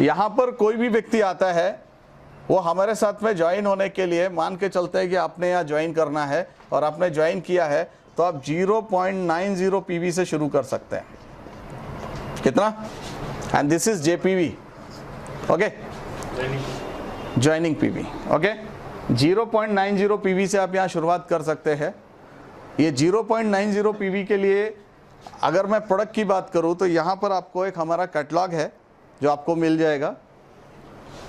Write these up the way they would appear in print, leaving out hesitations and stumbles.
यहाँ पर कोई भी व्यक्ति आता है, वो हमारे साथ में ज्वाइन होने के लिए मान के चलते हैं कि आपने यहाँ ज्वाइन करना है और आपने ज्वाइन किया है, तो आप 0.90 पीवी से शुरू कर सकते हैं। कितना? And this is JPV, okay, joining PV, okay. 0.90 PV से आप यहाँ शुरुआत कर सकते हैं। ये 0.90 पीवी के लिए अगर मैं प्रोडक्ट की बात करूँ तो यहाँ पर आपको एक हमारा कैटलॉग है जो आपको मिल जाएगा,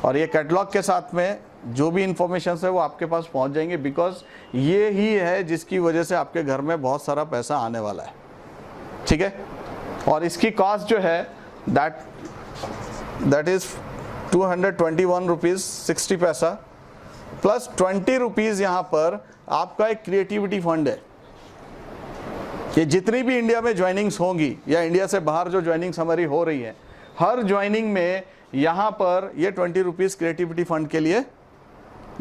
और ये कैटलॉग के साथ में जो भी इंफॉर्मेशन है वो आपके पास पहुँच जाएंगे, बिकॉज ये ही है जिसकी वजह से आपके घर में बहुत सारा पैसा आने वाला है, ठीक है। और इसकी कॉस्ट जो है दैट इज़ 221 रुपीज़ 60 पैसा प्लस 20 रुपीज़ यहाँ पर आपका एक क्रिएटिविटी फंड है। ये जितनी भी इंडिया में ज्वाइनिंग्स होंगी या इंडिया से बाहर जो ज्वाइनिंग्स हमारी हो रही है, हर ज्वाइनिंग में यहाँ पर ये 20 रुपीज़ क्रिएटिविटी फंड के लिए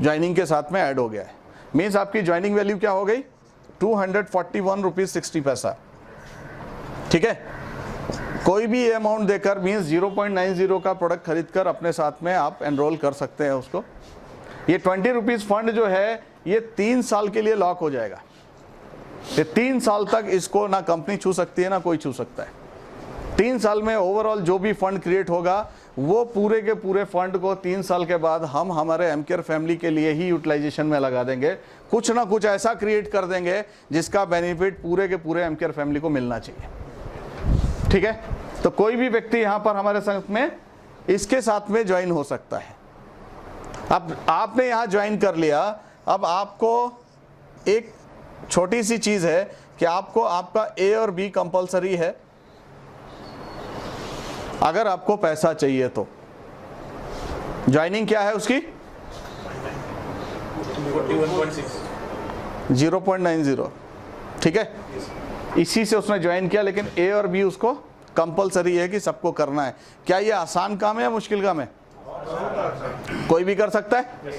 ज्वाइनिंग के साथ में ऐड हो गया है। मीन्स आपकी ज्वाइनिंग वैल्यू क्या हो गई? 241 रुपीज़ 60 पैसा, ठीक है। कोई भी अमाउंट देकर मीन्स 0.90 का प्रोडक्ट खरीद कर अपने साथ में आप एनरोल कर सकते हैं उसको। ये 20 रुपीज़ फंड जो है ये 3 साल के लिए लॉक हो जाएगा। ये 3 साल तक इसको ना कंपनी छू सकती है ना कोई छू सकता है। 3 साल में ओवरऑल जो भी फंड क्रिएट होगा वो पूरे के पूरे फंड को 3 साल के बाद हम हमारे एमकेयर फैमिली के लिए ही यूटिलाइजेशन में लगा देंगे। कुछ ना कुछ ऐसा क्रिएट कर देंगे जिसका बेनिफिट पूरे के पूरे एमकेयर फैमिली को मिलना चाहिए, ठीक है। तो कोई भी व्यक्ति यहाँ पर हमारे साथ में इसके साथ में ज्वाइन हो सकता है। अब आपने यहाँ ज्वाइन कर लिया, अब आपको एक छोटी सी चीज़ है कि आपको आपका ए और बी कंपलसरी है अगर आपको पैसा चाहिए तो। ज्वाइनिंग क्या है उसकी? 0.90, ठीक है। इसी से उसने ज्वाइन किया, लेकिन ए और बी उसको कंपलसरी है कि सबको करना है। क्या ये आसान काम है या मुश्किल काम है? कोई भी कर सकता है,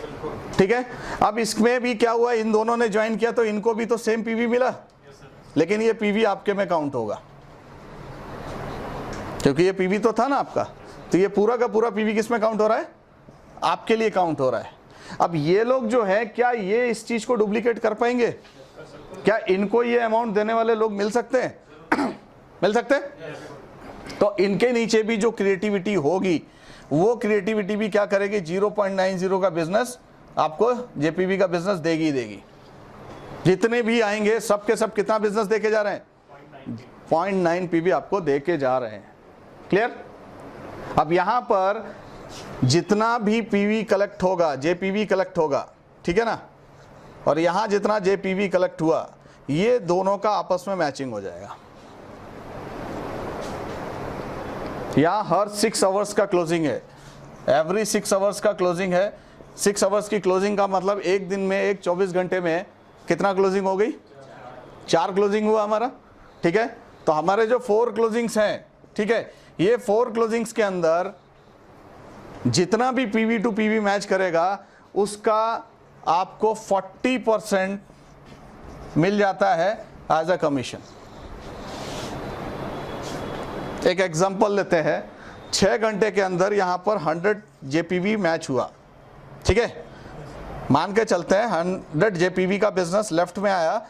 ठीक है। अब इसमें भी क्या हुआ, इन दोनों ने ज्वाइन किया तो इनको भी तो सेम पीवी मिला, लेकिन ये पीवी आपके में काउंट होगा क्योंकि ये पीवी तो था ना आपका। तो ये पूरा का पूरा पीवी किस में काउंट हो रहा है? आपके लिए काउंट हो रहा है। अब ये लोग जो है, क्या ये इस चीज को डुप्लीकेट कर पाएंगे? क्या इनको ये अमाउंट देने वाले लोग मिल सकते हैं? मिल सकते हैं? तो इनके नीचे भी जो क्रिएटिविटी होगी वो क्रिएटिविटी भी क्या करेगी? 0.90 का बिजनेस आपको जेपीवी का बिजनेस देगी ही देगी। जितने भी आएंगे सब के सब कितना बिजनेस देके जा रहे हैं? 0.9 पीवी आपको देके जा रहे हैं। क्लियर? अब यहां पर जितना भी पीवी कलेक्ट होगा, जेपीवी कलेक्ट होगा, ठीक है ना, और यहां जितना जेपीवी कलेक्ट हुआ, ये दोनों का आपस में मैचिंग हो जाएगा। यहाँ हर 6 आवर्स का क्लोजिंग है, एवरी 6 आवर्स का क्लोजिंग है। 6 आवर्स की क्लोजिंग का मतलब एक दिन में, एक 24 घंटे में कितना क्लोजिंग हो गई? 4 क्लोजिंग हुआ हमारा, ठीक है। तो हमारे जो 4 क्लोजिंग्स हैं, ठीक है, ये 4 क्लोजिंग्स के अंदर जितना भी पीवी टू पीवी मैच करेगा उसका आपको 40% मिल जाता है एज अ कमीशन। एक एग्जांपल लेते हैं, 6 घंटे के अंदर यहाँ पर 100 जेपीवी मैच हुआ, ठीक है। मान के चलते हैं 100 जेपीवी का बिजनेस लेफ्ट में आया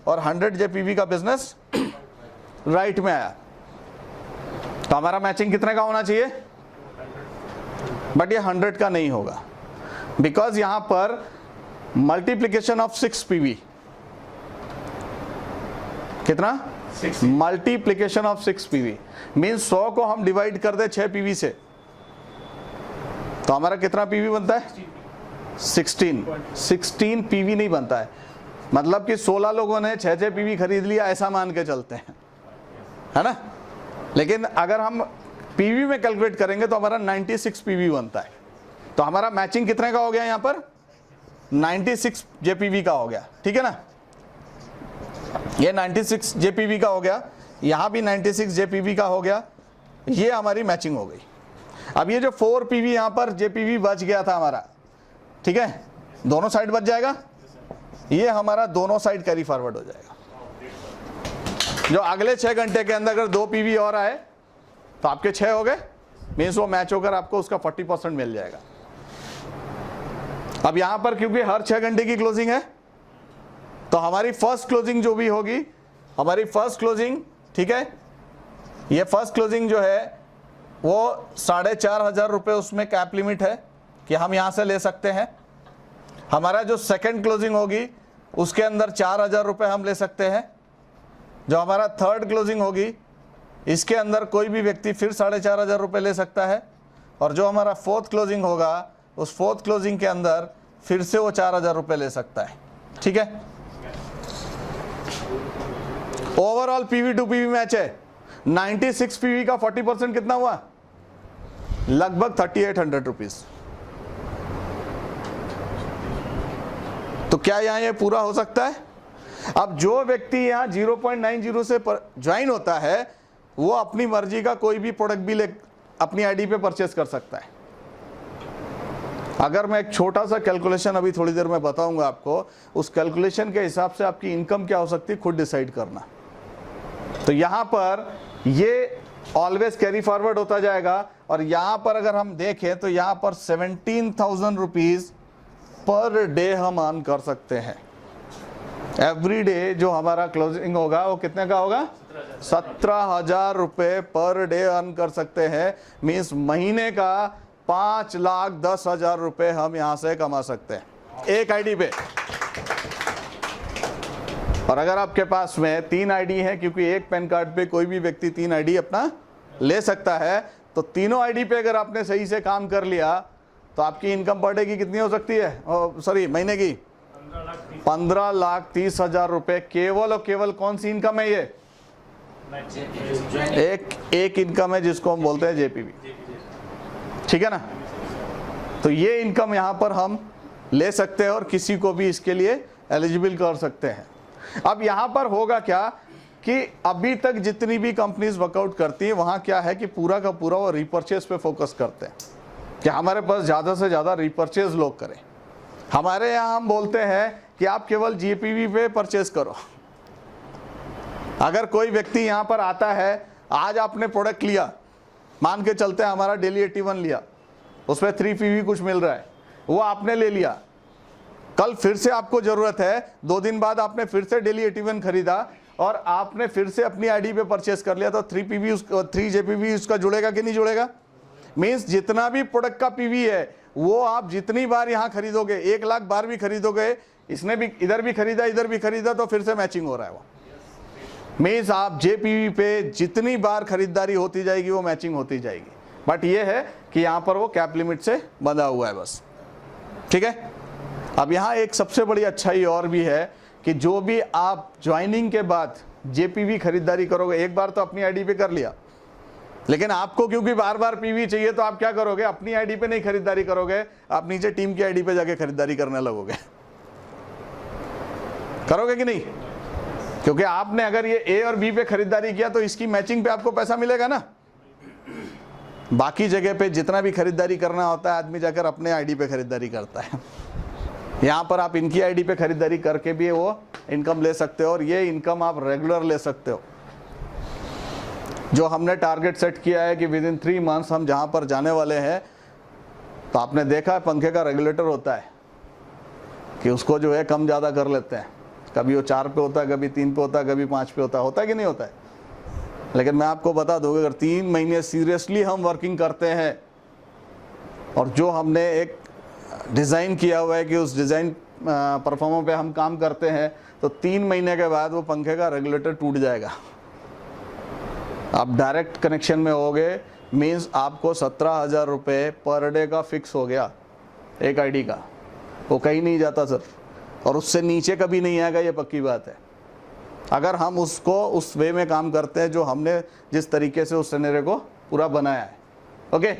और 100 जेपीवी का बिजनेस राइट में आया, तो हमारा मैचिंग कितने का होना चाहिए? बट ये 100 का नहीं होगा, बिकॉज यहाँ पर मल्टीप्लीकेशन ऑफ 6 पीवी, कितना? मल्टीप्लीकेशन ऑफ 6 पीवी मीन्स 100 को हम डिवाइड कर दे 6 पीवी से, तो हमारा कितना पीवी बनता है? 16 पीवी नहीं बनता है। मतलब कि 16 लोगों ने 6 पीवी खरीद लिया, ऐसा मान के चलते हैं, है ना। लेकिन अगर हम पीवी में कैलकुलेट करेंगे तो हमारा 96 पीवी बनता है। तो हमारा मैचिंग कितने का हो गया? यहाँ पर 96 जेपीवी का हो गया, ठीक है ना। ये 96 जेपीवी का हो गया, यहाँ भी 96 जेपीवी का हो गया, ये हमारी मैचिंग हो गई। अब ये जो 4 पीवी यहाँ पर जेपीवी बच गया था हमारा, ठीक है, दोनों साइड बच जाएगा, ये हमारा दोनों साइड कैरी फॉरवर्ड हो जाएगा। जो अगले 6 घंटे के अंदर अगर 2 पीवी और आए तो आपके 6 हो गए, मीन्स वो मैच होकर आपको उसका 40% मिल जाएगा। अब यहां पर क्योंकि हर 6 घंटे की क्लोजिंग है, तो हमारी फर्स्ट क्लोजिंग जो भी होगी, हमारी फर्स्ट क्लोजिंग, ठीक है, ये फर्स्ट क्लोजिंग जो है वो 4,500 रुपये उसमें कैप लिमिट है कि हम यहां से ले सकते हैं। हमारा जो सेकंड क्लोजिंग होगी उसके अंदर 4,000 रुपये हम ले सकते हैं। जो हमारा थर्ड क्लोजिंग होगी इसके अंदर कोई भी व्यक्ति फिर 4,500 रुपये ले सकता है। और जो हमारा फोर्थ क्लोजिंग होगा उस फोर्थ क्लोजिंग के अंदर फिर से वो 4,000 रुपये ले सकता है। ठीक है, overall PV to PV match है। 96 पीवी का 40% कितना हुआ? लगभग 3,800 रुपीज। तो क्या यहां ये पूरा हो सकता है? अब जो व्यक्ति यहां 0.90 से ज्वाइन होता है वो अपनी मर्जी का कोई भी प्रोडक्ट भी अपनी आईडी पे परचेस कर सकता है। अगर मैं एक छोटा सा कैलकुलेशन अभी थोड़ी देर में बताऊंगा आपको, उस कैलकुलेशन के हिसाब से आपकी इनकम क्या हो सकती है खुद डिसाइड करना। तो यहां पर ये ऑलवेज कैरी फॉरवर्ड होता जाएगा। और यहां पर अगर हम देखें तो यहां पर 17,000 रुपीज पर डे हम अर्न कर सकते हैं। एवरी डे जो हमारा क्लोजिंग होगा वो कितने का होगा? 17,000 रुपये पर डे अर्न कर सकते हैं। मीन्स महीने का 5,10,000 रुपये हम यहां से कमा सकते हैं एक आईडी पे। और अगर आपके पास में 3 आईडी है, क्योंकि एक पैन कार्ड पे कोई भी व्यक्ति 3 आईडी अपना ले सकता है, तो तीनों आईडी पे अगर आपने सही से काम कर लिया तो आपकी इनकम पर डे की कितनी हो सकती है? सॉरी, महीने की 15,30,000 रुपये। केवल और केवल कौन सी इनकम है ये? एक इनकम है जिसको हम बोलते हैं जेपीवी। ठीक है ना? तो ये इनकम यहां पर हम ले सकते हैं और किसी को भी इसके लिए एलिजिबल कर सकते हैं। अब यहां पर होगा क्या कि अभी तक जितनी भी कंपनीज वर्कआउट करती है वहां क्या है कि पूरा का पूरा वो रिपर्चेज पे फोकस करते हैं कि हमारे पास ज़्यादा से ज़्यादा रिपर्चेज लोग करें। हमारे यहाँ हम बोलते हैं कि आप केवल जीपीवी पे परचेज करो। अगर कोई व्यक्ति यहाँ पर आता है, आज आपने प्रोडक्ट लिया, मान के चलते हैं हमारा डेली 81 लिया, उसमें 3 पीवी कुछ मिल रहा है, वो आपने ले लिया। कल फिर से आपको ज़रूरत है, 2 दिन बाद आपने फिर से डेली 81 खरीदा और आपने फिर से अपनी आईडी पे परचेस कर लिया, तो 3 जेपीवी उसका जुड़ेगा कि नहीं जुड़ेगा? मीन्स जितना भी प्रोडक्ट का पीवी है वो आप जितनी बार यहाँ खरीदोगे, 1 लाख बार भी खरीदोगे, इसने भी इधर भी खरीदा इधर भी खरीदा, तो फिर से मैचिंग हो रहा है वो। मीन्स आप जेपीवी पे जितनी बार खरीदारी होती जाएगी वो मैचिंग होती जाएगी। बट ये है कि यहाँ पर वो कैप लिमिट से बंधा हुआ है बस। ठीक है, अब यहाँ एक सबसे बड़ी अच्छाई और भी है कि जो भी आप ज्वाइनिंग के बाद जेपीवी खरीदारी करोगे, एक बार तो अपनी आईडी पे कर लिया, लेकिन आपको क्योंकि बार बार पीवी चाहिए तो आप क्या करोगे? अपनी आईडी पे नहीं खरीदारी करोगे, आप नीचे टीम की आईडी पे जाके खरीदारी करने लगोगे। करोगे कि नहीं? क्योंकि आपने अगर ये ए और बी पे खरीदारी किया तो इसकी मैचिंग पे आपको पैसा मिलेगा ना। बाकी जगह पे जितना भी खरीदारी करना होता है आदमी जाकर अपने आईडी पे खरीदारी करता है। यहाँ पर आप इनकी आईडी पे खरीदारी करके भी वो इनकम ले सकते हो और ये इनकम आप रेगुलर ले सकते हो। जो हमने टारगेट सेट किया है कि विद इन 3 मंथ्स हम जहाँ पर जाने वाले हैं, तो आपने देखा है पंखे का रेगुलेटर होता है कि उसको जो है कम ज़्यादा कर लेते हैं। कभी वो 4 पे होता है, कभी 3 पे होता है, कभी 5 पे होता है कि नहीं होता है? लेकिन मैं आपको बता दूँ, अगर 3 महीने सीरियसली हम वर्किंग करते हैं और जो हमने एक डिज़ाइन किया हुआ है कि उस डिज़ाइन परफॉर्मर पे हम काम करते हैं, तो 3 महीने के बाद वो पंखे का रेगुलेटर टूट जाएगा। आप डायरेक्ट कनेक्शन में होगे, मीन्स आपको 17,000 रुपये पर डे का फिक्स हो गया एक आईडी का। वो कहीं नहीं जाता सर, और उससे नीचे कभी नहीं आएगा, ये पक्की बात है। अगर हम उसको उस वे में काम करते हैं जो हमने जिस तरीके से उस सिनेरियो को पूरा बनाया है। ओके,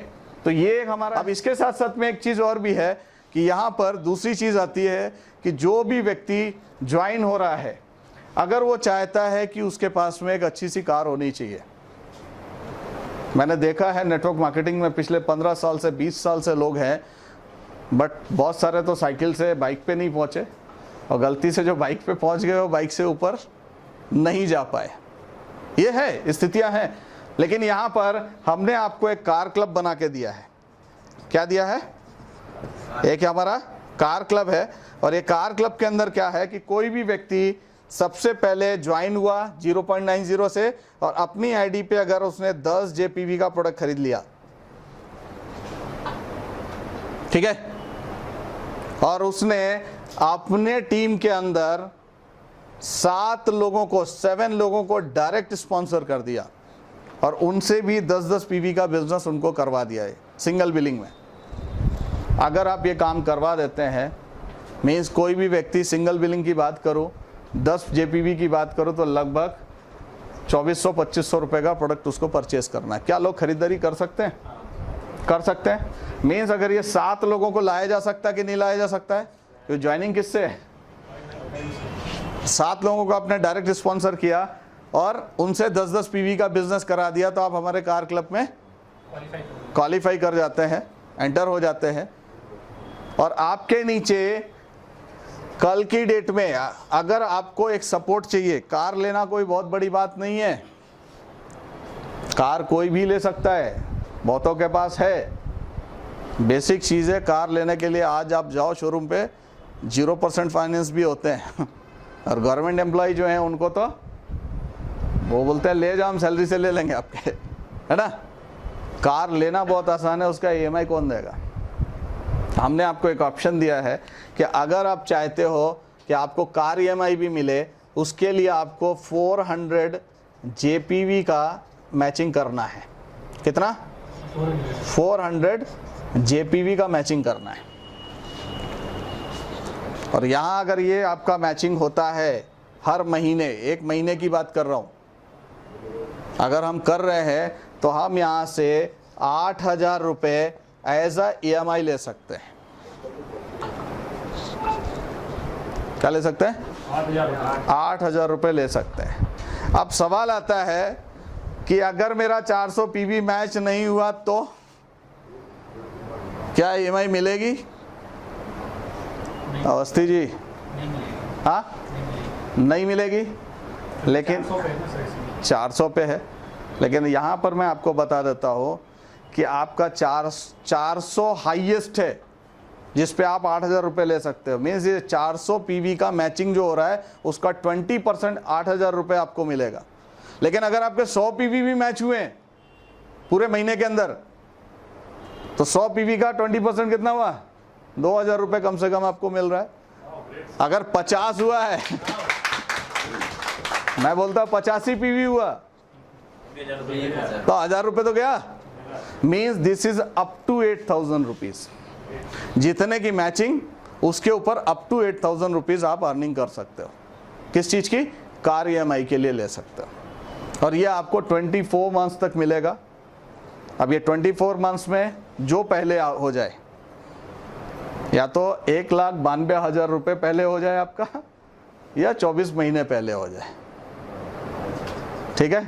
तो ये एक हमारा। अब इसके साथ साथ में एक चीज़ और भी है कि यहाँ पर दूसरी चीज़ आती है कि जो भी व्यक्ति ज्वाइन हो रहा है, अगर वो चाहता है कि उसके पास में एक अच्छी सी कार होनी चाहिए। मैंने देखा है नेटवर्क मार्केटिंग में पिछले 15 साल से 20 साल से लोग हैं, बट बहुत सारे तो साइकिल से बाइक पे नहीं पहुँचे, और गलती से जो बाइक पे पहुँच गए वो बाइक से ऊपर नहीं जा पाए। ये है, स्थितियाँ हैं। लेकिन यहां पर हमने आपको एक कार क्लब बना के दिया है। क्या दिया है? एक हमारा कार क्लब है, और ये कार क्लब के अंदर क्या है कि कोई भी व्यक्ति सबसे पहले ज्वाइन हुआ 0.90 से, और अपनी आईडी पे अगर उसने 10 जेपीवी का प्रोडक्ट खरीद लिया, ठीक है, और उसने अपने टीम के अंदर 7 लोगों को डायरेक्ट स्पॉन्सर कर दिया, और उनसे भी 10-10 पीवी का बिजनेस उनको करवा दिया है सिंगल बिलिंग में। अगर आप ये काम करवा देते हैं, मीन्स कोई भी व्यक्ति सिंगल बिलिंग की बात करो, 10 जेपीवी की बात करो, तो लगभग 2400-2500 रुपये का प्रोडक्ट उसको परचेज करना है। क्या लोग खरीदारी कर सकते हैं? कर सकते हैं। मीन्स अगर ये 7 लोगों को लाया जा सकता है कि नहीं लाया जा सकता है? तो ज्वाइनिंग किससे है? 7 लोगों को आपने डायरेक्ट स्पॉन्सर किया और उनसे 10-10 पीवी का बिजनेस करा दिया, तो आप हमारे कार क्लब में क्वालिफाई कर जाते हैं, एंटर हो जाते हैं। और आपके नीचे कल की डेट में अगर आपको एक सपोर्ट चाहिए, कार लेना कोई बहुत बड़ी बात नहीं है, कार कोई भी ले सकता है, बहुतों के पास है। बेसिक चीज़ है कार लेने के लिए। आज आप जाओ शोरूम पे, 0% फाइनेंस भी होते हैं और गवर्नमेंट एम्प्लॉय जो हैं उनको तो वो बोलते हैं ले जाओ, हम सैलरी से ले लेंगे आपके, है ना। कार लेना बहुत आसान है, उसका EMI कौन देगा? हमने आपको एक ऑप्शन दिया है कि अगर आप चाहते हो कि आपको कार EMI भी मिले, उसके लिए आपको 400 JPV का मैचिंग करना है। कितना? 400 JPV का मैचिंग करना है। और यहाँ अगर ये आपका मैचिंग होता है हर महीने, 1 महीने की बात कर रहा हूँ, अगर हम कर रहे हैं तो हम यहाँ से 8000 रुपये एज अ EMI ले सकते हैं। क्या ले सकते हैं? 8000 रुपये ले सकते हैं। अब सवाल आता है कि अगर मेरा 400 PV मैच नहीं हुआ तो क्या EMI मिलेगी? अवस्थी जी, हाँ नहीं मिलेगी, लेकिन 400 पे है। लेकिन यहाँ पर मैं आपको बता देता हूँ कि आपका 400 हाईएस्ट है जिस पे आप 8000 रुपये ले सकते हो। मीन्स ये 400 PV का मैचिंग जो हो रहा है उसका 20% 8000 रुपये आपको मिलेगा। लेकिन अगर आपके 100 PV भी मैच हुए हैं पूरे महीने के अंदर, तो 100 PV का 20% कितना हुआ? 2000 रुपये कम से कम आपको मिल रहा है। अगर 50 हुआ है मैं बोलता 85 PV हुआ तो 1000 रुपये तो गया। Means this is up to 8000 rupees. जितने की मैचिंग उसके ऊपर अप टू 8000 रुपीज आप अर्निंग कर सकते हो। किस चीज की? कार EMI के लिए ले सकते हो। और ये आपको 24 मंथ्स तक मिलेगा। अब ये 24 मंथ्स में जो पहले हो जाए, या तो 1,92,000 रुपये पहले हो जाए आपका, या 24 महीने पहले हो जाए, ठीक है।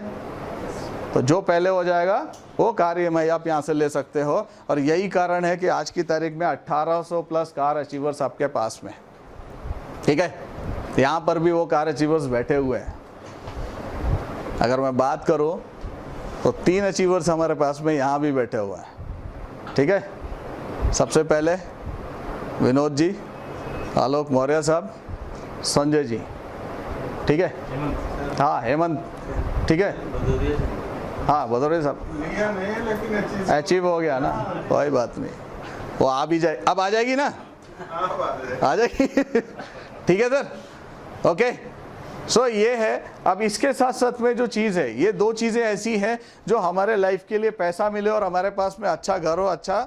तो जो पहले हो जाएगा वो कार EMI आप यहाँ से ले सकते हो। और यही कारण है कि आज की तारीख में 1800 प्लस कार अचीवर्स आपके पास में, ठीक है। यहाँ पर भी वो कार अचीवर्स बैठे हुए हैं। अगर मैं बात करूँ तो 3 अचीवर्स हमारे पास में यहाँ भी बैठे हुए हैं, ठीक है। सबसे पहले विनोद जी, आलोक मौर्य साहब, संजय जी, ठीक है, हाँ हेमंत, ठीक है, हाँ भदौरिया साहब अचीव हो गया ना, कोई बात नहीं, वो आ भी जाए, अब आ जाएगी ना, आ जाएगी ठीक है सर, ओके। सो ये है। अब इसके साथ साथ में जो चीज़ है, ये 2 चीज़ें ऐसी हैं जो हमारे लाइफ के लिए पैसा मिले और हमारे पास में अच्छा घर हो, अच्छा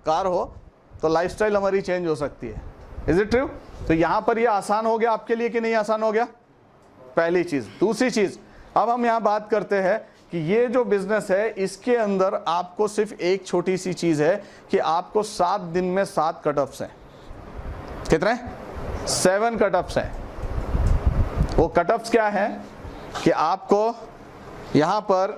कार हो, तो लाइफस्टाइल हमारी चेंज हो सकती है। Is it true? तो यहाँ पर ये आसान हो गया आपके लिए कि नहीं आसान हो गया? पहली चीज़। दूसरी चीज़, अब हम यहाँ बात करते हैं कि ये जो बिजनेस है इसके अंदर आपको सिर्फ एक छोटी सी चीज़ है कि आपको 7 दिन में 7 कटऑफ्स हैं। कितने? 7 कटऑफ्स हैं। वो कटऑफ्स क्या है कि आपको यहाँ पर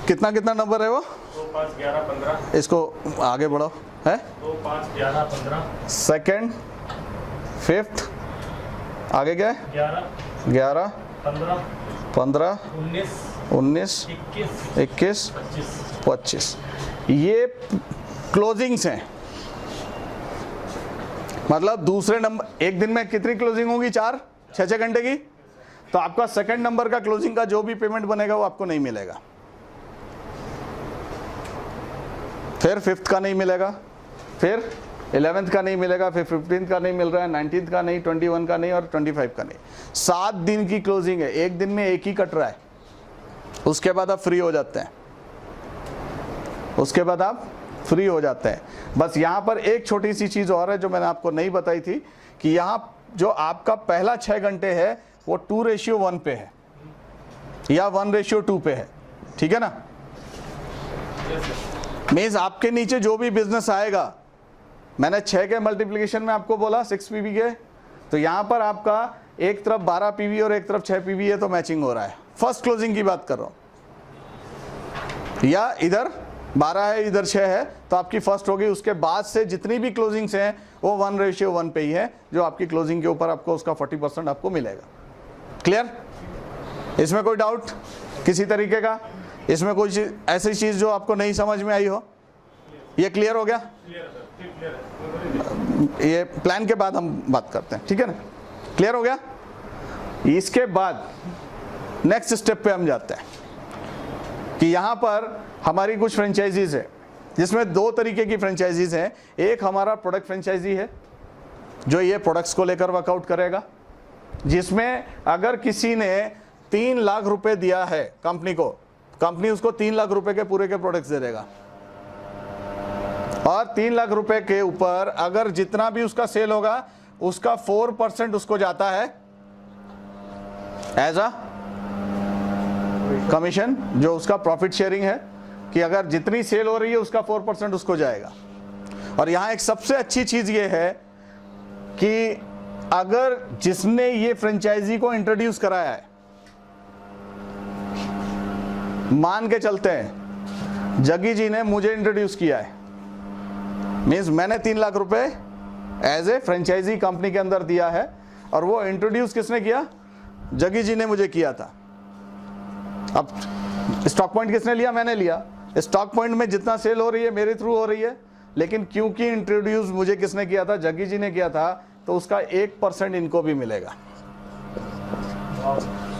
कितना कितना नंबर है वो? 2, 5, 11, 15। इसको आगे बढ़ाओ, है 2, 5, 11, 15। सेकेंड, फिफ्थ, आगे क्या है? 11, 15, 19, 21, 25। ये क्लोजिंग्स हैं, मतलब दूसरे नंबर, एक दिन में कितनी क्लोजिंग होगी? 6 घंटे की। तो आपका सेकंड नंबर का क्लोजिंग का जो भी पेमेंट बनेगा वो आपको नहीं मिलेगा, फिर 5th का नहीं मिलेगा, फिर 11th का नहीं मिलेगा, फिर 15th का नहीं मिल रहा है, 19th का नहीं, 21 का नहीं और 25 का नहीं। 7 दिन की क्लोजिंग है, एक दिन में एक ही कट रहा है, उसके बाद आप फ्री हो जाते हैं, उसके बाद आप फ्री हो जाते हैं। बस यहाँ पर एक छोटी सी चीज़ और है जो मैंने आपको नहीं बताई थी कि यहाँ जो आपका पहला 6 घंटे है वो 2:1 पे है या 1:2 पे है, ठीक है ना? मीन्स आपके नीचे जो भी बिजनेस आएगा, मैंने 6 के मल्टीप्लिकेशन में आपको बोला 6 पीवी के, तो यहाँ पर आपका एक तरफ 12 पीवी और एक तरफ 6 पीवी है, तो मैचिंग हो रहा है। फर्स्ट क्लोजिंग की बात कर रहा हूँ, या इधर 12 है इधर 6 है, तो आपकी फर्स्ट होगी। उसके बाद से जितनी भी क्लोजिंग्स हैं वो 1:1 पे ही है, जो आपकी क्लोजिंग के ऊपर आपको उसका 40% आपको मिलेगा। क्लियर? इसमें कोई डाउट किसी तरीके का? इसमें कोई ऐसी चीज़ जो आपको नहीं समझ में आई हो? ये क्लियर हो गया? ये प्लान के बाद हम बात करते हैं, ठीक है ना? क्लियर हो गया? इसके बाद नेक्स्ट स्टेप पे हम जाते हैं कि यहाँ पर हमारी कुछ फ्रेंचाइजीज है, जिसमें 2 तरीके की फ्रेंचाइजीज हैं। एक हमारा प्रोडक्ट फ्रेंचाइजी है जो ये प्रोडक्ट्स को लेकर वर्कआउट करेगा, जिसमें अगर किसी ने 3 लाख रुपए दिया है कंपनी को, कंपनी उसको 3 लाख रुपए के पूरे के प्रोडक्ट्स दे देगा, और 3 लाख रुपए के ऊपर अगर जितना भी उसका सेल होगा उसका 4% उसको जाता है एज अ कमीशन, जो उसका प्रॉफिट शेयरिंग है, कि अगर जितनी सेल हो रही है उसका 4% उसको जाएगा। और यहां एक सबसे अच्छी चीज ये है कि अगर जिसने ये फ्रेंचाइजी को इंट्रोड्यूस कराया है, मान के चलते हैं जग्गी जी ने मुझे इंट्रोड्यूस किया है, मीन्स मैंने 3 लाख रुपए एज ए फ्रेंचाइजी कंपनी के अंदर दिया है, और वो इंट्रोड्यूस किसने किया? जग्गी जी ने मुझे किया था। अब स्टॉक पॉइंट किसने लिया? मैंने लिया। स्टॉक पॉइंट में जितना सेल हो रही है मेरे थ्रू हो रही है, लेकिन क्योंकि इंट्रोड्यूस मुझे किसने किया था? जग्गी जी ने किया था, तो उसका 1% इनको भी मिलेगा,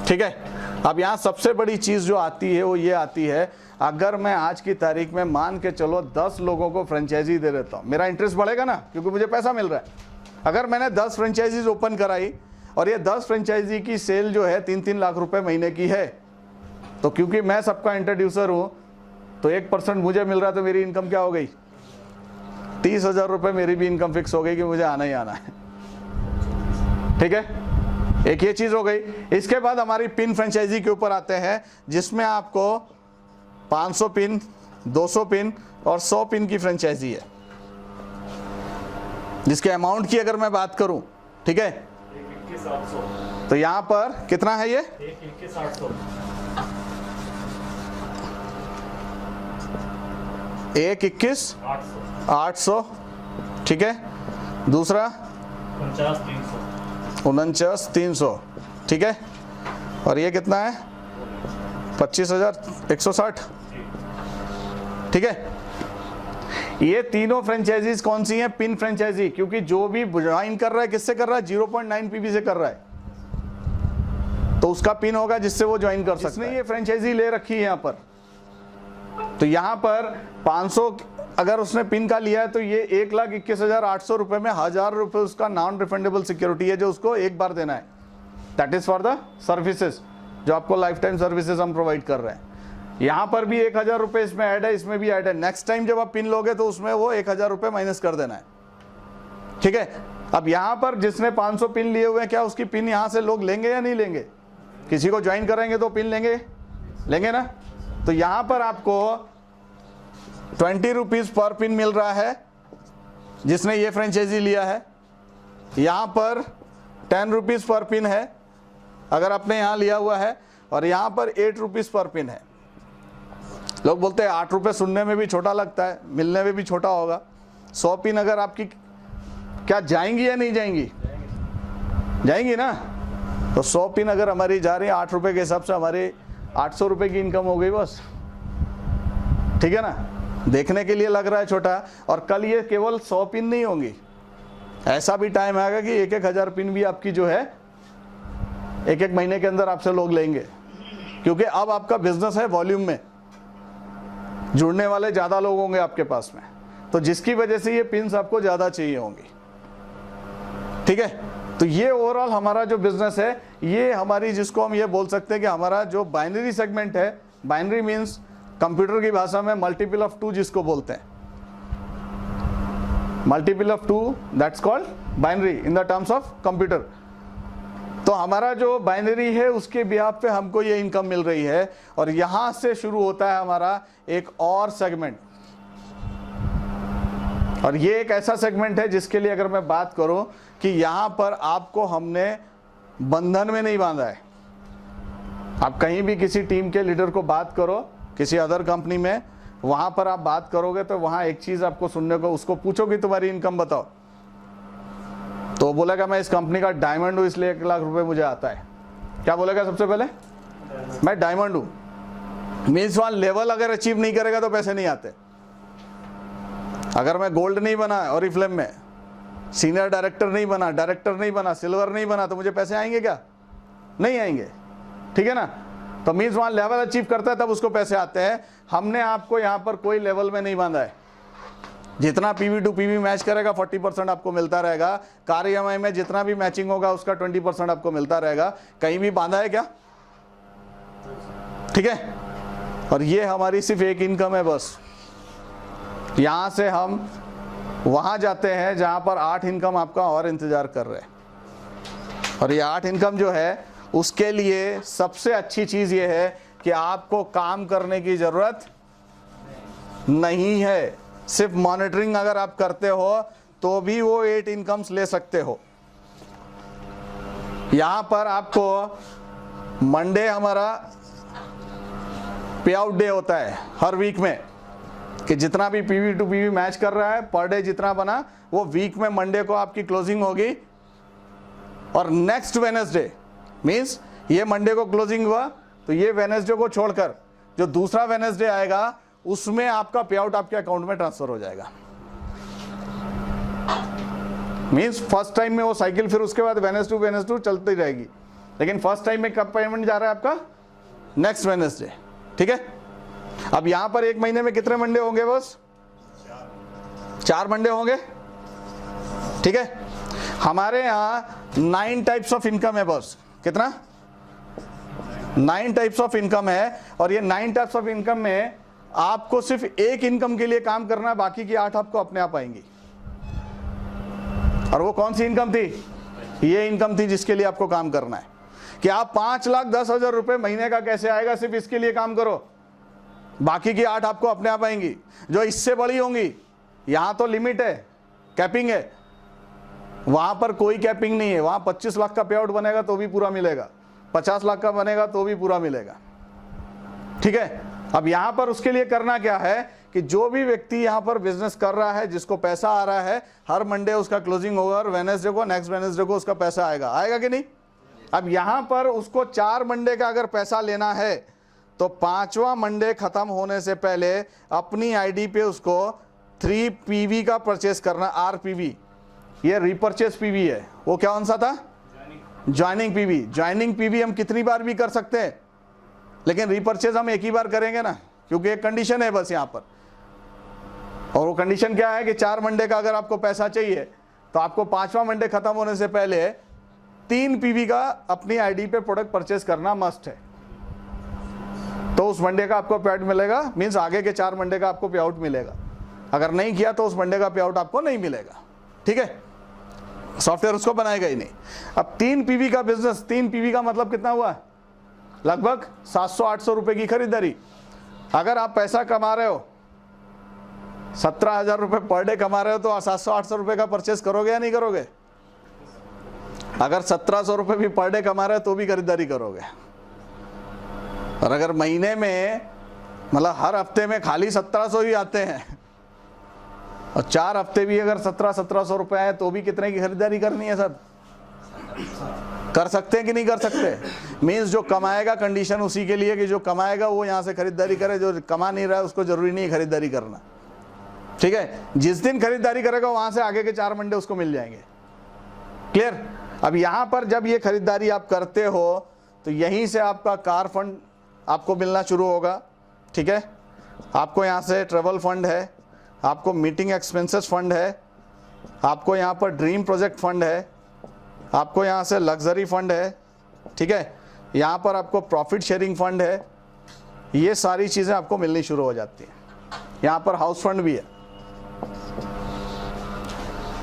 ठीक है? अब यहाँ सबसे बड़ी चीज जो आती है वो ये आती है, अगर मैं आज की तारीख में मान के चलो 10 लोगों को फ्रेंचाइजी दे देता हूँ, मेरा इंटरेस्ट बढ़ेगा ना, क्योंकि मुझे पैसा मिल रहा है। अगर मैंने 10 फ्रेंचाइजीज ओपन कराई और ये 10 फ्रेंचाइजी की सेल जो है 3-3 लाख रुपए महीने की है, तो क्योंकि मैं सबका इंट्रोड्यूसर हूँ तो 1% मुझे मिल रहा है, तो मेरी इनकम क्या हो गई? 30,000 रुपये मेरी भी इनकम फिक्स हो गई कि मुझे आना ही आना है, ठीक है? एक ये चीज हो गई। इसके बाद हमारी पिन फ्रेंचाइजी के ऊपर आते हैं, जिसमें आपको 500 पिन, 200 पिन और 100 पिन की फ्रेंचाइजी है, जिसके अमाउंट की अगर मैं बात करूं, ठीक है, 1,21,800। तो यहां पर कितना है? ये 1,21,800। 1,21,800, ठीक है। दूसरा 49,300, ठीक है। और ये कितना है? 25,160, ठीक है। ये तीनों फ्रेंचाइजीज कौन सी हैं? पिन फ्रेंचाइजी, क्योंकि जो भी ज्वाइन कर रहा है किससे कर रहा है? 0.9 पीवी से कर रहा है, तो उसका पिन होगा जिससे वो ज्वाइन कर सकता है। जिसने ये फ्रेंचाइजी ले रखी है यहाँ पर, तो यहाँ पर 500 अगर उसने पिन का लिया है तो ये 1,21,800 रुपए में 1,000 रुपए उसका नॉन रिफंडेबल सिक्योरिटी है, जो उसको एक बार देना है। That is for the services, जो आपको लाइफ टाइम सर्विसेज हम प्रोवाइड कर रहे हैं। यहाँ पर भी 1,000 रुपए इसमें ऐड है, इसमें भी ऐड है। नेक्स्ट टाइम जब आप पिन लोगे तो उसमें वो 1,000 रुपए माइनस कर देना है, ठीक है। अब यहाँ पर जिसने 500 पिन लिए हुए हैं, क्या उसकी पिन यहाँ से लोग लेंगे या नहीं लेंगे? किसी को ज्वाइन करेंगे तो पिन लेंगे, लेंगे ना। तो यहाँ पर आपको 20 रुपीज पर पिन मिल रहा है जिसने ये फ्रेंचाइजी लिया है। यहाँ पर 10 रुपीज पर पिन है अगर आपने यहाँ लिया हुआ है, और यहाँ पर 8 रुपीज पर पिन है। लोग बोलते हैं 8 रुपये सुनने में भी छोटा लगता है, मिलने में भी छोटा होगा। 100 पिन अगर आपकी क्या जाएंगी या नहीं जाएंगी? जाएंगी ना। तो 100 पिन अगर हमारी जा रही है 8 रुपये के हिसाब से, हमारे 800 रुपये की इनकम हो गई बस। ठीक है ना, देखने के लिए लग रहा है छोटा, और कल ये केवल 100 पिन नहीं होंगी, ऐसा भी टाइम आएगा कि 1-1 हज़ार पिन भी आपकी जो है 1-1 महीने के अंदर आपसे लोग लेंगे, क्योंकि अब आपका बिजनेस है वॉल्यूम में, जुड़ने वाले ज़्यादा लोग होंगे आपके पास में, तो जिसकी वजह से ये पिन्स आपको ज़्यादा चाहिए होंगी। ठीक है, तो ये ओवरऑल हमारा जो बिजनेस है, ये हमारी, जिसको हम ये बोल सकते हैं कि हमारा जो बाइनरी सेगमेंट है, बाइनरी मीन्स कंप्यूटर की भाषा में मल्टीपल ऑफ 2 जिसको बोलते हैं, multiple of 2 that's called binary in the terms of computer. तो हमारा जो बाइनरी है उसके बिहाफ पे हमको ये इनकम मिल रही है, और यहां से शुरू होता है हमारा एक और सेगमेंट, और ये एक ऐसा सेगमेंट है जिसके लिए अगर मैं बात करूं कि यहां पर आपको हमने बंधन में नहीं बांधा है। आप कहीं भी किसी टीम के लीडर को बात करो, किसी अदर कंपनी में, वहां पर आप बात करोगे तो वहां एक चीज आपको सुनने को, उसको पूछो कि तुम्हारी इनकम बताओ, तो बोलेगा मैं इस कंपनी का डायमंड हूं इसलिए 1 लाख रुपए मुझे आता है। क्या बोलेगा सबसे पहले? मैं डायमंड हूं। मीन्स वहां लेवल अगर अचीव नहीं करेगा तो पैसे नहीं आते। अगर मैं गोल्ड नहीं बना ऑरिफ्लेम में, सीनियर डायरेक्टर नहीं बना, डायरेक्टर नहीं बना, सिल्वर नहीं बना, तो मुझे पैसे आएंगे क्या? नहीं आएंगे। ठीक है ना, तो मीन्स वहां लेवल अचीव करता है तब उसको पैसे आते हैं। हमने आपको यहां पर कोई लेवल में नहीं बांधा है। जितना पीवी टू पीवी मैच करेगा 40% आपको मिलता रहेगा, कार ईएमआई में जितना भी मैचिंग होगा उसका 20% आपको मिलता रहेगा। कहीं भी बांधा है क्या? ठीक है, और ये हमारी सिर्फ एक इनकम है बस। यहां से हम वहां जाते हैं जहां पर 8 इनकम आपका और इंतजार कर रहे हैं, और ये 8 इनकम जो है उसके लिए सबसे अच्छी चीज ये है कि आपको काम करने की जरूरत नहीं है। सिर्फ मॉनिटरिंग अगर आप करते हो तो भी वो 8 इनकम्स ले सकते हो। यहां पर आपको मंडे हमारा पे आउट डे होता है हर वीक में, कि जितना भी पीवी टू पीवी मैच कर रहा है पर डे जितना बना, वो वीक में मंडे को आपकी क्लोजिंग होगी। और नेक्स्ट वेडनेसडे मीन्स ये मंडे को क्लोजिंग हुआ तो ये वेडनेसडे को छोड़कर जो दूसरा वेडनेसडे आएगा उसमें आपका पे आउट आपके अकाउंट में ट्रांसफर हो जाएगा। मीन्स फर्स्ट टाइम में वो साइकिल, फिर उसके बाद वेडनेसडे चलती रहेगी, लेकिन फर्स्ट टाइम में कब पेमेंट जा रहा है आपका? Next Wednesday. ठीक है, अब यहां पर एक महीने में कितने मंडे होंगे? बस 4 मंडे होंगे। ठीक है, हमारे यहां 9 टाइप्स ऑफ इनकम है बस। कितना? 9 टाइप्स ऑफ इनकम है, और ये 9 टाइप्स ऑफ इनकम में आपको सिर्फ एक इनकम के लिए काम करना है, बाकी की 8 आपको अपने आप आएंगी। और वो कौन सी इनकम थी? ये इनकम थी जिसके लिए आपको काम करना है कि आप 5,10,000 रुपए महीने का कैसे आएगा, सिर्फ इसके लिए काम करो, बाकी की 8 आपको अपने आप आएंगी। जो इससे बड़ी होंगी, यहां तो लिमिट है, कैपिंग है, वहां पर कोई कैपिंग नहीं है। वहां 25 लाख का पे आउट बनेगा तो भी पूरा मिलेगा, 50 लाख का बनेगा तो भी पूरा मिलेगा। ठीक है, अब यहां पर उसके लिए करना क्या है कि जो भी व्यक्ति यहां पर बिजनेस कर रहा है, जिसको पैसा आ रहा है, हर मंडे उसका क्लोजिंग होगा और वेडनेसडे को, नेक्स्ट वेडनेसडे को उसका पैसा आएगा। आएगा कि नहीं? अब यहां पर उसको 4 मंडे का अगर पैसा लेना है तो 5वां मंडे खत्म होने से पहले अपनी आईडी पे उसको 3 पीवी का परचेस करना। आरपीवी, ये रिपर्चेस पीवी है। वो कौन सा था? Joining PV. ज्वाइनिंग पीवी हम कितनी बार भी कर सकते हैं, लेकिन रिपर्चेस हम एक ही बार करेंगे ना, क्योंकि एक कंडीशन है बस यहां पर। और वो कंडीशन क्या है कि 4 मंडे का अगर आपको पैसा चाहिए तो आपको 5वां मंडे खत्म होने से पहले 3 पीवी का अपनी आईडी पे प्रोडक्ट परचेस करना मस्ट है। तो उस मंडे का आपको पे आउट मिलेगा, मीन्स आगे के 4 मंडे का आपको पे आउट मिलेगा। अगर नहीं किया तो उस मंडे का पे आउट आपको नहीं मिलेगा। ठीक है, सॉफ्टवेयर उसको बनाएगा ही नहीं। अब 3 पीवी का बिजनेस, 3 पीवी का मतलब कितना हुआ? लगभग 700-800 रुपए की खरीदारी। अगर आप पैसा कमा रहे हो, 17,000 रुपए पर डे कमा रहे हो, तो 700-800 रुपए का परचेस करोगे या नहीं करोगे? अगर 1700 रुपए भी पर डे कमा रहे हो तो भी खरीदारी करोगे। और अगर महीने में, मतलब हर हफ्ते में खाली 1700 ही आते हैं और 4 हफ्ते भी अगर 1700 रुपए आए तो भी कितने की खरीदारी करनी है सर? कर सकते हैं कि नहीं कर सकते? मीन्स जो कमाएगा, कंडीशन उसी के लिए कि जो कमाएगा वो यहाँ से खरीदारी करे, जो कमा नहीं रहा है उसको जरूरी नहीं है खरीदारी करना। ठीक है, जिस दिन खरीदारी करेगा वहां से आगे के 4 मंडे उसको मिल जाएंगे। क्लियर? अब यहां पर जब ये खरीदारी आप करते हो तो यहीं से आपका कार फंड आपको मिलना शुरू होगा। ठीक है, आपको यहाँ से ट्रेवल फंड है, आपको मीटिंग एक्सपेंसेस फंड है, आपको यहाँ पर ड्रीम प्रोजेक्ट फंड है, आपको यहाँ से लग्जरी फंड है। ठीक है, यहाँ पर आपको प्रॉफिट शेयरिंग फंड है। ये सारी चीज़ें आपको मिलनी शुरू हो जाती हैं। यहाँ पर हाउस फंड भी है।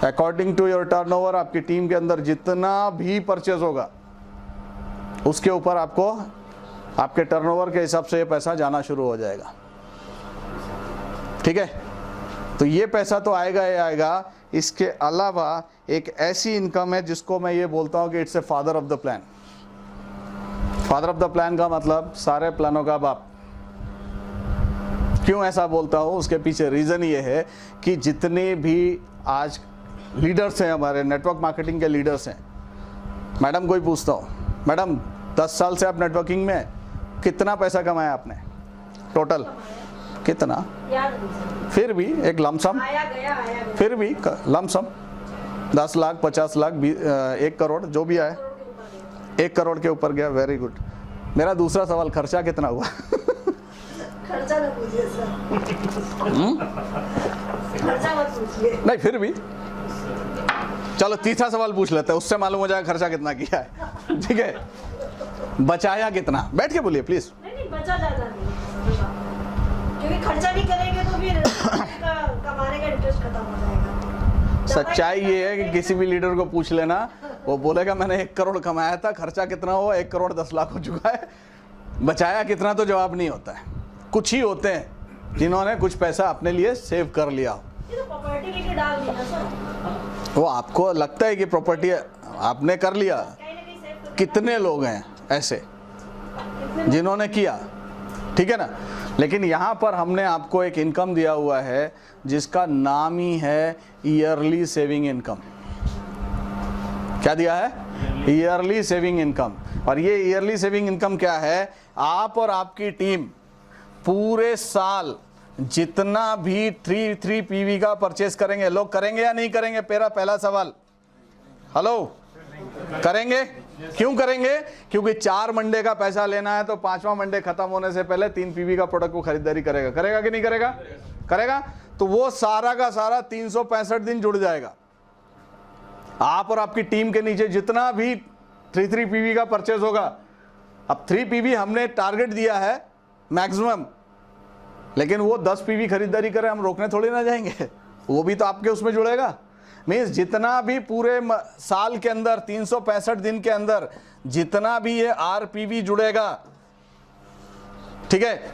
अकॉर्डिंग टू योर टर्नओवर, आपकी टीम के अंदर जितना भी परचेज होगा उसके ऊपर आपको आपके टर्नओवर के हिसाब से ये पैसा जाना शुरू हो जाएगा। ठीक है, तो ये पैसा तो आएगा ही आएगा। इसके अलावा एक ऐसी इनकम है जिसको मैं ये बोलता हूँ कि it's a father of the plan. Father of the plan का मतलब सारे प्लानों का बाप। क्यों ऐसा बोलता हूँ? उसके पीछे रीज़न ये है कि जितने भी आज लीडर्स हैं, हमारे नेटवर्क मार्केटिंग के लीडर्स हैं, मैडम को ही पूछता हूँ, मैडम 10 साल से आप नेटवर्किंग में कितना पैसा कमाया आपने टोटल? कितना? फिर भी एक लमसम, फिर भी लमसम 10 लाख, 50 लाख, 1 करोड़, जो भी आए, 1 करोड़ के ऊपर गया। Very good. मेरा दूसरा सवाल, खर्चा कितना हुआ? खर्चा ना पूछिए सर। खर्चा मत पूछिए। नहीं, फिर भी चलो तीसरा सवाल पूछ लेते हैं, उससे मालूम हो जाएगा खर्चा कितना किया है। ठीक है, बचाया कितना? बैठ के बोलिए प्लीज। नहीं, बचा ज्यादा नहीं, क्योंकि खर्चा नहीं करेंगे तो फिर कमाने का इंटरेस्ट खत्म हो जाएगा। सच्चाई ये है कि किसी भी लीडर को पूछ लेना, वो बोलेगा मैंने 1 करोड़ कमाया था, खर्चा कितना हुआ? 1 करोड़ 10 लाख हो चुका है। बचाया कितना तो जवाब नहीं होता है। कुछ ही होते हैं जिन्होंने कुछ पैसा अपने लिए सेव कर लिया। ये तो प्रॉपर्टी लेके डाल दी ना सर। वो आपको लगता है कि प्रॉपर्टी आपने कर लिया? कहीं ना कहीं सेव कर कितने लोग हैं ऐसे जिन्होंने किया? ठीक है ना। लेकिन यहाँ पर हमने आपको एक इनकम दिया हुआ है जिसका नाम ही है ईयरली सेविंग इनकम। क्या दिया है? Yearly saving income. और ये ईयरली सेविंग इनकम क्या है? आप और आपकी टीम पूरे साल जितना भी 3 PV का परचेस करेंगे, लोग करेंगे या नहीं करेंगे? मेरा पहला सवाल। हेलो, करेंगे? क्यों करेंगे? क्योंकि 4 मंडे का पैसा लेना है तो 5वां मंडे खत्म होने से पहले 3 PV का प्रोडक्ट को खरीदारी करेगा। करेगा कि नहीं करेगा? करेगा। तो वो सारा का सारा 365 दिन जुड़ जाएगा। आप और आपकी टीम के नीचे जितना भी 3 PV का परचेज होगा, अब 3 PV हमने टारगेट दिया है मैक्सिमम, लेकिन वो 10 PV खरीदारी करें, हम रोकने थोड़ी ना जाएंगे, वो भी तो आपके उसमें जुड़ेगा। मीन्स जितना भी पूरे साल के अंदर 365 दिन के अंदर जितना भी ये RPV जुड़ेगा, ठीक है,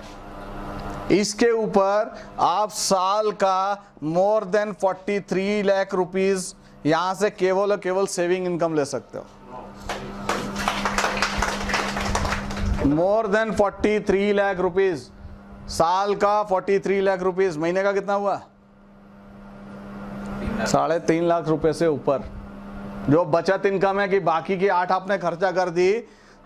इसके ऊपर आप साल का मोर देन 43 लाख रुपीज यहां से केवल और केवल सेविंग इनकम ले सकते हो। मोर देन 43 लाख रुपीज साल का, 43 लाख रुपीज महीने का कितना हुआ? 3.5 लाख रुपए से ऊपर जो बचत इनकम है कि बाकी की 8 आपने खर्चा कर दी,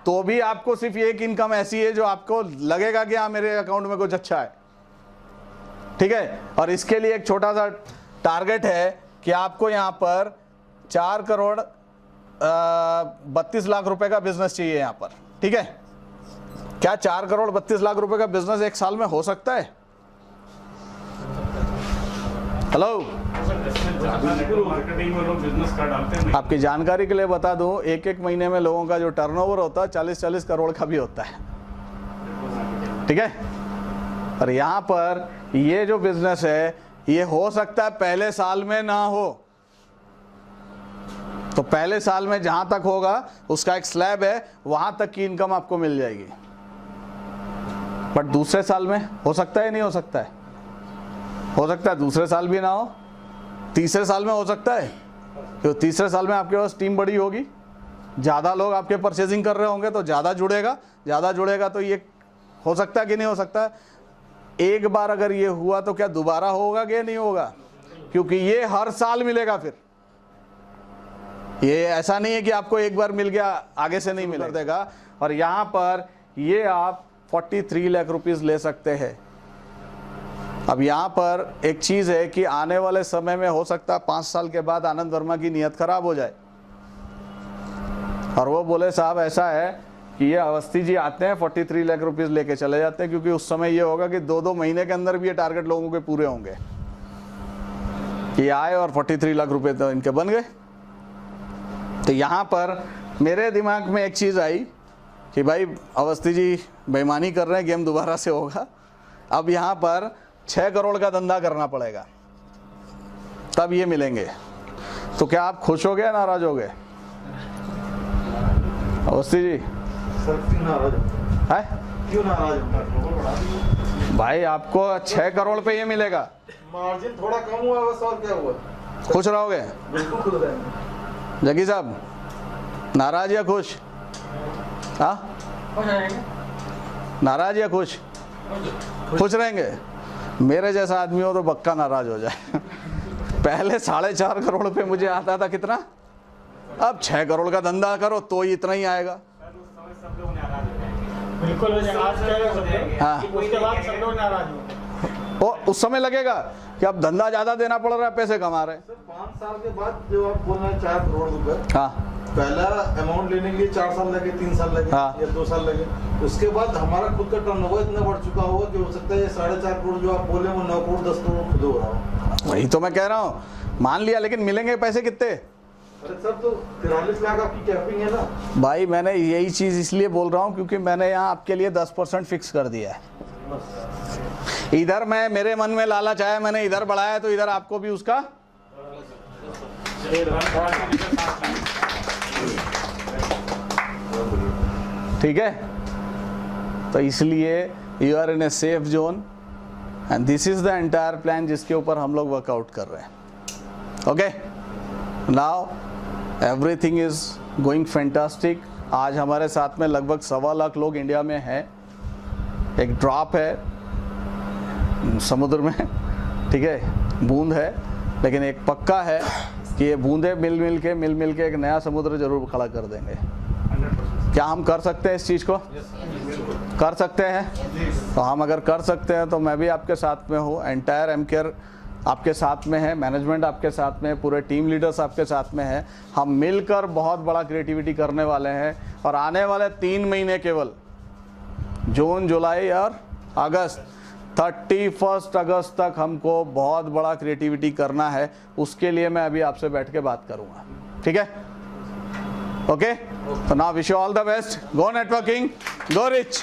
तो भी आपको सिर्फ एक इनकम ऐसी है जो आपको लगेगा कि हाँ मेरे अकाउंट में कुछ अच्छा है। ठीक है, और इसके लिए एक छोटा सा टारगेट है कि आपको यहां पर 4 करोड़ 32 लाख रुपए का बिजनेस चाहिए यहां पर। ठीक है, क्या 4 करोड़ 32 लाख रुपए का बिजनेस एक साल में हो सकता है? हेलो, मार्केटिंग में लोग बिजनेस कार्ड डालते हैं। आपकी जानकारी के लिए बता दूं, एक महीने में लोगों का जो टर्नओवर होता है 40-40 करोड़ का भी होता है। ठीक है, और यहां पर ये जो बिजनेस है ये हो सकता है पहले साल में ना हो, तो पहले साल में जहां तक होगा उसका एक स्लैब है, वहां तक की इनकम आपको मिल जाएगी। बट दूसरे साल में हो सकता है नहीं हो सकता है? हो सकता है दूसरे साल भी ना हो, तीसरे साल में हो सकता है, क्योंकि तीसरे साल में आपके पास टीम बड़ी होगी, ज़्यादा लोग आपके परचेजिंग कर रहे होंगे तो ज़्यादा जुड़ेगा तो ये हो सकता है कि नहीं हो सकता? एक बार अगर ये हुआ तो क्या दोबारा होगा कि नहीं होगा? क्योंकि ये हर साल मिलेगा। फिर ये ऐसा नहीं है कि आपको एक बार मिल गया आगे से नहीं मिल देगा। और यहाँ पर ये आप 43 लाख रुपीस ले सकते हैं। अब यहाँ पर एक चीज़ है कि आने वाले समय में हो सकता है 5 साल के बाद आनंद वर्मा की नीयत खराब हो जाए और वो बोले साहब ऐसा है कि ये अवस्थी जी आते हैं 43 लाख रुपीस लेके चले जाते हैं, क्योंकि उस समय ये होगा कि 2-2 महीने के अंदर भी ये टारगेट लोगों के पूरे होंगे कि आए और 43 लाख रुपए तो इनके बन गए। तो यहाँ पर मेरे दिमाग में एक चीज़ आई कि भाई अवस्थी जी बेईमानी कर रहे हैं, गेम दोबारा से होगा। अब यहाँ पर 6 करोड़ का धंधा करना पड़ेगा तब ये मिलेंगे। तो क्या आप खुश हो गए नाराज हो गए अवस्थी जी? सर क्यों नाराज हो? है क्यों नाराज हो? भाई आपको 6 करोड़ पे ये मिलेगा, मार्जिन थोड़ा कम हुआ बस, और क्या हुआ? खुश रहोगे? बिल्कुल खुश रहेंगे। जगी साहब नाराज या खुश? हाँ नाराज या खुश? खुश रहेंगे। मेरे जैसा आदमी हो तो पक्का नाराज हो जाए। पहले 4.5 करोड़ पे मुझे आता था कितना, अब 6 करोड़ का धंधा करो तो ही इतना ही आएगा। सर उस समय सब लोग नाराज हो जाएंगे। बिल्कुल हो जाएगा। आज कह रहे हो सब लोग। हाँ उसके बाद सब लोग नाराज होंगे। और उस समय लगेगा कि अब धंधा ज़्यादा देना पड़ रहा है, पैसे कमा रहे हैं। सर 5 साल के बाद जो आप बोल रहे हैं 4 करोड़ रुपए, हाँ पहला अमाउंट लेने के लिए 4 साल लगे, 3 साल लगे हाँ। या 2 साल लगे। उसके बाद हमारा खुद का टर्नओवर इतना बढ़ चुका होगा कि हो सकता है ये 4.5 करोड़ जो आप बोले वो 9 करोड़ 10 करोड़ खुद हो रहा हो। वही तो मैं कह रहा हूँ, मान लिया, लेकिन मिलेंगे पैसे कितने? अरे सर तो 43 लाख आपकी कैपिंग है ना। भाई मैंने यही चीज़ इसलिए बोल रहा हूँ क्योंकि मैंने यहाँ आपके लिए 10% फिक्स कर दिया है। इधर मैं मेरे मन में लालच आया, मैंने इधर बढ़ाया, तो इधर आपको भी उसका ठीक है। तो इसलिए you are in a safe zone and this is the entire plan जिसके ऊपर हम लोग वर्कआउट कर रहे हैं। Okay, now everything is going fantastic. आज हमारे साथ में लगभग 1.25 लाख लोग इंडिया में हैं। एक ड्रॉप है समुद्र में, ठीक है, बूंद है, लेकिन एक पक्का है कि ये बूंदे मिल मिल के एक नया समुद्र जरूर खड़ा कर देंगे। क्या हम कर सकते हैं इस चीज़ को? कर सकते हैं। तो हम अगर कर सकते हैं तो मैं भी आपके साथ में हूँ, एंटायर एमकेयर आपके साथ में है, मैनेजमेंट आपके साथ में है, पूरे टीम लीडर्स आपके साथ में है। हम मिलकर बहुत बड़ा क्रिएटिविटी करने वाले हैं और आने वाले 3 महीने केवल जून, जुलाई और अगस्त, 31 अगस्त तक हमको बहुत बड़ा क्रिएटिविटी करना है। उसके लिए मैं अभी आपसे बैठ के बात करूँगा, ठीक है? ओके, तो now wish you all the best, go networking, go rich.